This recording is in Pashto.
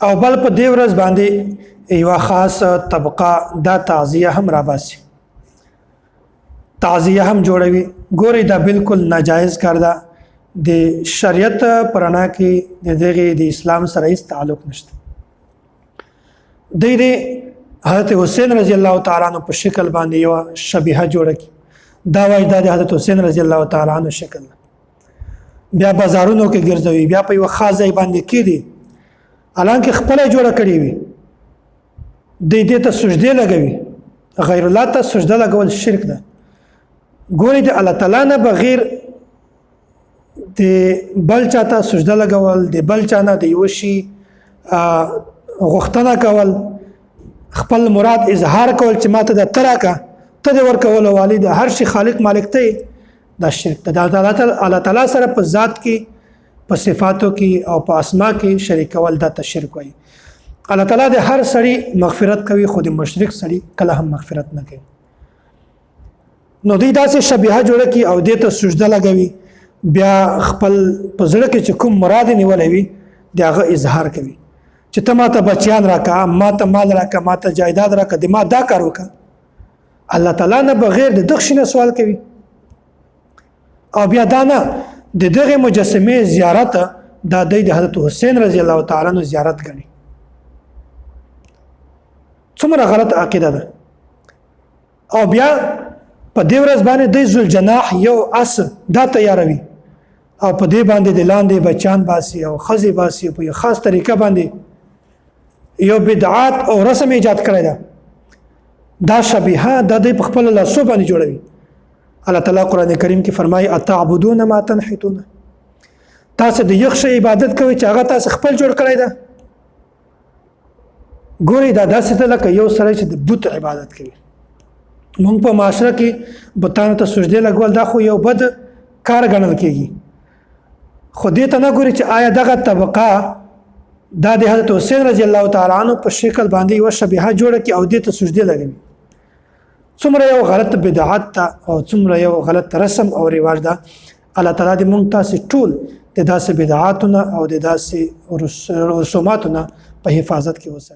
او بل په دې ورځ باندې یو خاص طبقه دا تعزیه هم راباسي، تعزیه هم جوړوي. ګوري دا بالکل ناجایز کار ده، د شریعت پرانا کې د اسلام سره هیڅ تعلق نشته. د حضرت حسین رضی الله تعالی عنہ په شکل باندې یو شبیهه جوړه کی، دا وایي دا د حضرت حسین رضی الله تعالی عنہ شکل، بیا بازارونو کې ګرځوي، بیا په یو خاص ځای باندې کېدی، الانکه خپل جوړه کړی وي، د دې ته سجده لګوي. غیر الله ته سجده لګول شرک ده. ګوري د الله تعالی نه بغیر د بل چاته سجده لګول، د بل چا نه د یو شي غوښتنه کول، خپل مراد اظهار کول چې ماته د تراکه ته د ورکول والی د هر شي خالق مالک ته، دا شرک ده. الله تعالی سره په ذات کې، په صفاتو کې او په اسما کې شریک کول دا شرک وایي. الله تعالی د هر سړي مغفرت کوي، خو د مشرک سړي کله هم مغفرت نه کوي. نو دوی داسې شبیهه جوړه کی او دې ته سجده لګوي، بیا خپل په زړه کې چې کوم مراد نیولی وي د هغه اظهار کوي چې ته ماته بچیان راکه، ماته مال راکه، ماته جایداد راکه، د ما دا کار وکړه. الله تعالی نه بغیر د دغه شي نه سوال کوي. او بیا دا نه د دغه مجسمه زیارت دا د حضرت حسین رضی الله تعالی عنہ زیارت غني. څومره غلط عقیده ده. او بیا په دې ورځ باندې د ذل جناح یو اس دا تیاروي او په دې باندې د لاندې بچان باسي او خزي باسي په یو خاص طریقه باندې یو بدعات او رسم ایجاد کړی ده. دا شبیهه د خپل لاسو باندې جوړوي. الله تعالی قرآن کریم کې فرمایي اتعبدون ما تنحتون، تاسو د یو شی عبادت کوي چې هغه تاسو خپل جوړ کړی ده. ګوري دا داسې ته لکه یو سړی چې د بت عبادت کوي. موږ په معاشره کې بتانو ته سجده لګول دا خو یو بد کار ګڼل کېږي، خو دې ته نه ګوري چې آیا دغه طبقه دا د حضرت حسین رضی الله تعالی عنہ په شکل باندې یو شبیهه جوړه کی او دې ته سجده لګوي. څومره یو غلط بدعت ته او څومره یو غلط رسم او رواج ده. الله تعالی دې موږ تاسو ټول د داسې بدعاتونه او د داسې رسوماتونه په حفاظت کې وساتي.